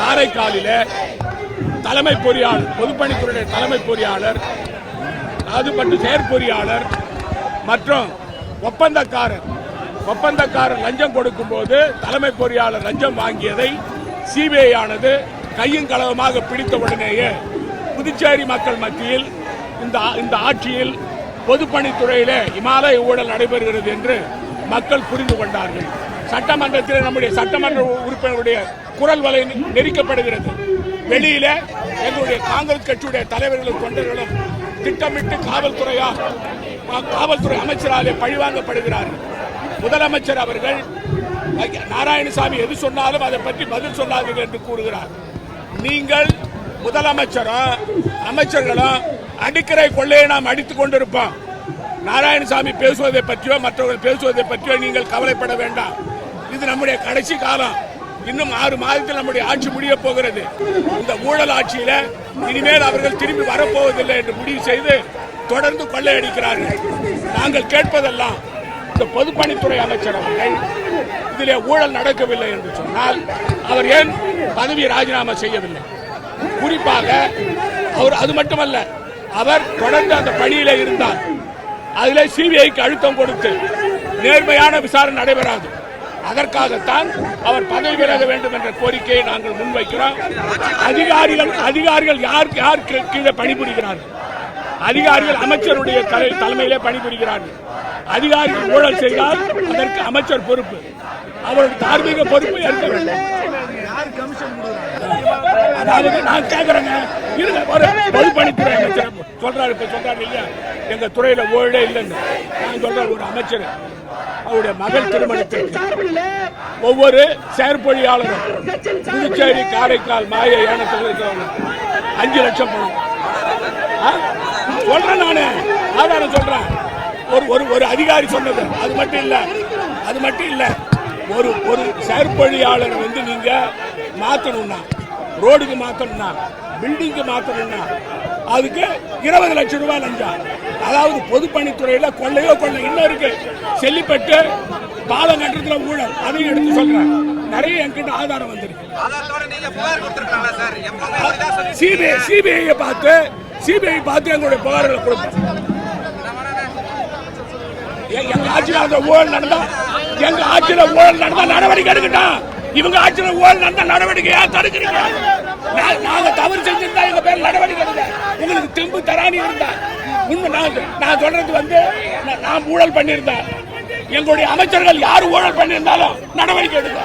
காரைக்காலில் தலைமை பொறியாளர், பொதுப்பணித்துறை தலைமை பொறியாளர், அது மற்றும் செயற்பொறியாளர் மற்றும் ஒப்பந்தக்காரர் லஞ்சம் கொடுக்கும் போது தலைமை பொறியாளர் லஞ்சம் வாங்கியதை சிபிஐ ஆனது கையும் களவுமாக பிடித்த உடனேயே புதுச்சேரி மக்கள் மத்தியில் இந்த ஆட்சியில் பொதுப்பணித்துறையிலே இமாலய ஊழல் நடைபெறுகிறது என்று மக்கள் புரிந்து கொண்டார்கள். சட்டமன்றத்தில் நம்முடைய சட்டமன்ற உறுப்பினருடைய குரல் வலை நெரிக்கப்படுகிறது. வெளியில எங்களுடைய காங்கிரஸ் கட்சியுடைய தலைவர்களும் தொண்டர்களும் திட்டமிட்டு காவல்துறை அமைச்சராலே பழிவாங்கப்படுகிறார்கள். முதலமைச்சர் அவர்கள் நாராயணசாமி எது சொன்னாலும் அதை பற்றி பதில் சொல்லாதீர்கள் என்று கூறுகிறார். நீங்கள் முதலமைச்சரும் அமைச்சர்களும் அடிக்கரை கொள்ளையை நாம் அடித்துக் கொண்டிருப்போம். நாராயணசாமி பேசுவதை பற்றியோ மற்றவர்கள் பேசுவதை பற்றியோ நீங்கள் கவலைப்பட வேண்டாம். இது நம்முடைய கடைசி காலம். இன்னும் 6 மாதத்தில் நம்முடைய ஆட்சி முடிய போகிறது. இந்த ஊழல் ஆட்சியில இனிமேல் அவர்கள் திரும்பி வரப்போவதில்லை என்று முடிவு செய்து தொடர்ந்து கொள்ளையடிக்கிறார்கள். நாங்கள் கேட்பதெல்லாம் இந்த பொதுப்பணித்துறை அமைச்சர் அவர்கள் இதிலே ஊழல் நடக்கவில்லை என்று சொன்னால் அவர் ஏன் பதவி ராஜினாமா செய்யவில்லை? குறிப்பாக அவர் அது மட்டுமல்ல, அவர் தொடர்ந்து அந்த பணியில இருந்தார். அதில் சிபிஐக்கு அழுத்தம் கொடுத்து நேர்மையான விசாரணை நடைபெறாது. அதற்காகத்தான் அவர் பதவி விலக வேண்டும் என்ற கோரிக்கையை நாங்கள் முன்வைக்கிறோம். அதிகாரிகள் யார் கீழே பணிபுரிகிறார்கள்? அதிகாரிகள் அமைச்சருடைய தலைமையிலே பணிபுரிகிறார்கள். அதிகாரிகள் ஊழல் செய்தால் அதற்கு அமைச்சர் பொறுப்பு, அவருடைய தார்மீக பொறுப்பு ஏற்க வேண்டும். அதாவது நான் கேட்கிறேங்க, பொதுப்பணித்துறை அமைச்சர் சொல்றாரு இல்லையா, எங்க துறையில ஊழலே இல்லைன்னு. நான் சொல்றேன், ஒரு அமைச்சர் அவருடைய மகள் திருமணத்திற்கு ஒவ்வொரு செயற்பொழியாளரும் புதுச்சேரி, காரைக்கால், மாய ஏனத்தில் இருக்கிறவங்க 5 லட்சம் பணம் சொல்றேன். நானு ஆதாரம் சொல்றேன். ஒரு அதிகாரி சொன்னது. அது மட்டும் இல்ல ஒரு செயற்பொழியாளர் நீங்க மாத்தணும்னா, ரோடுக்கு மாத்தணும்னா, பில்டிங்கு மாத்தணும்னா அதுக்கு 20 லட்சம் ரூபாய் லஞ்சம். அதாவது பொதுப்பணித்துறையில கொள்ளையோ கொள்ளை. இன்னும் இருக்கு, செல்லிப்பட்டு பாலம் கட்டுறதுல ஊழல். அதையும் எடுத்து சொல்றேன். நிறைய என்கிட்ட ஆதாரம் வந்திருக்கு. சிபிஐ பார்த்து எங்களுடைய புகார்களை கொடுப்போம். எங்க ஆட்சியில் ஊழல் நடந்தா நடவடிக்கை எடுக்கட்டும். இவங்க ஆட்சியில் ஊழல் நடந்தா நடவடிக்கை ஏன் தடுக்கிறீங்க? நாங்க தவறு செஞ்சிருந்தா எங்க பேர் நடவடிக்கை எடுங்க. உங்களுக்கு தெம்பு தராணி இருந்தா உண்மை. நான் சொல்றது நான் ஊழல் பண்ணியிருந்தேன். எங்களுடைய அமைச்சர்கள் யாரு ஊழல் பண்ணியிருந்தாலும் நடவடிக்கை எடுங்க.